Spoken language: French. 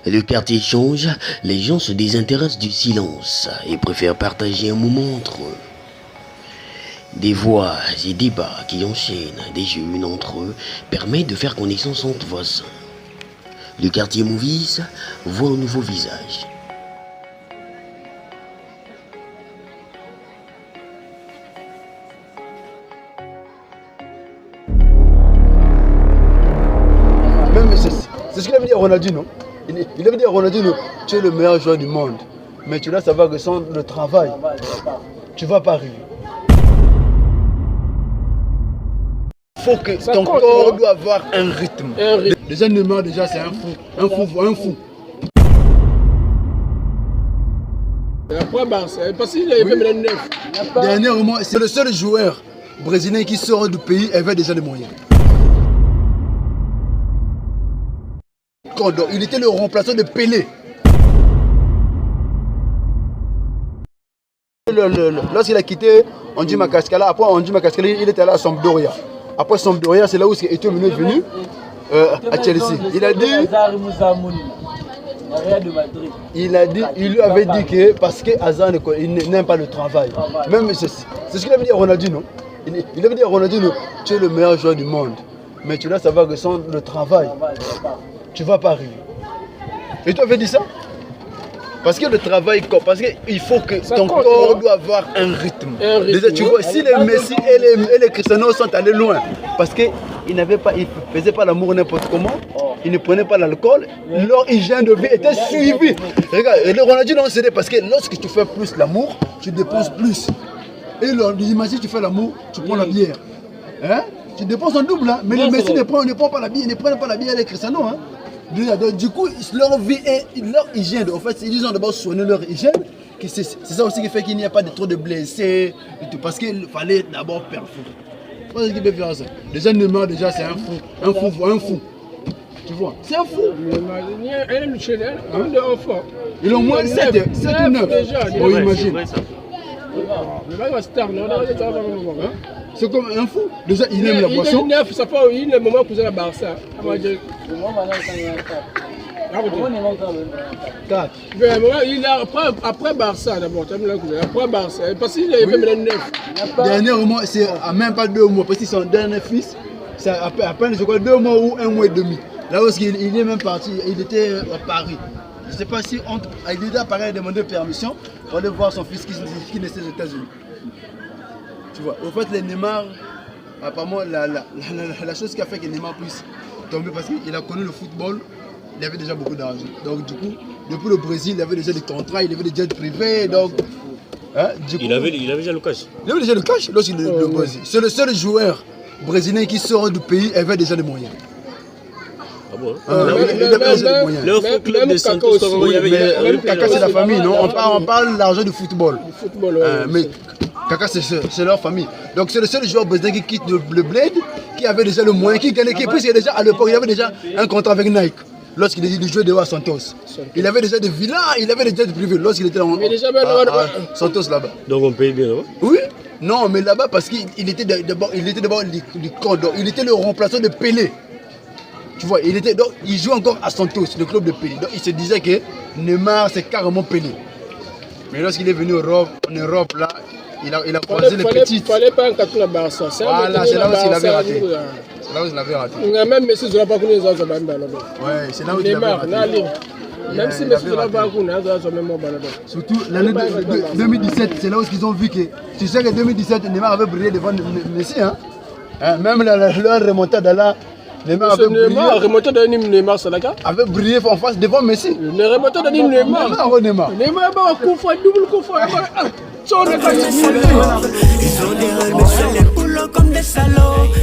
Le quartier change, les gens se désintéressent du silence et préfèrent partager un moment entre eux. Des voix et débats qui enchaînent des jeux entre eux permettent de faire connaissance entre voisins. Le quartier Movies voit un nouveau visage. C'est ce qu'il avait dit à Ronaldinho. Il avait dit à Ronaldinho, tu es le meilleur joueur du monde. Mais tu dois savoir que sans le travail, tu ne vas pas arriver. Il faut que ton corps doit avoir un rythme. Déjà Neymar, déjà c'est un fou. Après Barça, parce qu'il avait fait 9. Dernièrement, c'est le seul joueur brésilien qui sort du pays et avait déjà les moyens. Il était le remplaçant de Pelé. Lorsqu'il a quitté Andy Makascala, après Andy Makascala, il était allé à Sampdoria. Après Sampdoria, c'est là où Eto'o est venu à Chelsea. Il lui avait dit que parce que Hazard n'aime pas le travail. Même c'est ce qu'il avait dit à Ronaldinho. Il avait dit à Ronaldinho, tu es le meilleur joueur du monde. Mais tu dois savoir que sans le travail, tu ne vas pas arriver. Et tu avais dit ça? Parce que le travail, parce qu'il faut que ton corps doit avoir un rythme. Déjà, tu vois, si les Messi et les Cristiano sont allés loin, parce qu'ils ne faisaient pas l'amour n'importe comment, ils ne prenaient pas l'alcool, leur hygiène de vie était suivie. Regarde, le Ronaldinho, c'est parce que lorsque tu fais plus l'amour, tu dépenses plus. Et imagine, tu fais l'amour, tu prends la bière. Hein? Tu dépenses en double, hein? Mais les Messi ne prennent pas la bière, ils ne prennent pas la bière les Cristiano. Hein? Donc, du coup, leur vie et leur hygiène, en fait, ils ont d'abord soigné leur hygiène. C'est ça aussi qui fait qu'il n'y a pas trop de blessés, et tout, parce qu'il fallait d'abord performer. C'est ce qui peut faire ça. Déjà, Neymar, déjà, c'est un fou. Tu vois, c'est un fou. Il a au moins 7 ou 9. Bon, imagine. C'est comme un fou. Déjà, il aime la boisson. Il est le moment pour la Barça. 4. Après Barça d'abord. Après Barça. Parce qu'il avait fait 9. Dernièrement, c'est même pas 2 mois. Parce que son dernier fils, c'est à peine, je crois, 2 mois ou 1 mois et demi. Là où il est même parti, il était à Paris. Je ne sais pas si il était à Paris, il a demandé permission pour aller voir son fils qui naissait aux États-Unis. Tu vois, au fait, les Neymar, apparemment, la chose qui a fait que Neymar puisse tomber, parce qu'il a connu le football, il avait déjà beaucoup d'argent. Donc, du coup, depuis le Brésil, il avait déjà des contrats, il avait des jets privés. Donc, hein, du coup, il avait déjà le cash. Il avait déjà le cash lorsqu'il est au Brésil. C'est le seul joueur brésilien qui sort du pays et avait déjà les moyens. Ah bon? Il avait déjà les moyens. Le club de Santos, même Kaka, c'est la famille, non? On parle de l'argent du football. Mais Kaka, c'est leur famille. Donc c'est le seul joueur brésilien qui quitte le Bled, qui avait déjà le moyen, qui gagnait, qui plus déjà à l'époque, il avait déjà un contrat avec Nike. Lorsqu'il jouait de à Santos. Il avait déjà des villas, il avait des jets privés lorsqu'il était à Santos là-bas. Donc on paye bien là-bas? Oui. Non, mais là-bas parce qu'il était d'abord il était le remplaçant de Pelé. Tu vois, il joue encore à Santos, le club de Pelé. Donc il se disait que Neymar c'est carrément Pelé. Mais lorsqu'il est venu en Europe là, il a croisé les petites. Il ne fallait pas un carton à Barça. Voilà, c'est là où il avait raté. C'est là où il avait raté. Même Messi ne l'a pas connu les autres. Ouais, c'est là où il avait raté. Même si Messi ne l'a pas connu, les autres sont même morts. Surtout l'année 2017, c'est là où ils ont vu que. Tu sais que 2017, Neymar avait brillé devant Messi. Hein? Même leur remontada là. Neymar avait brillé en face devant Messi. Le remontada de Neymar. Neymar a un coup fort, double coup fort. Ils ont des rêves, mais c'est les boulots comme des salauds.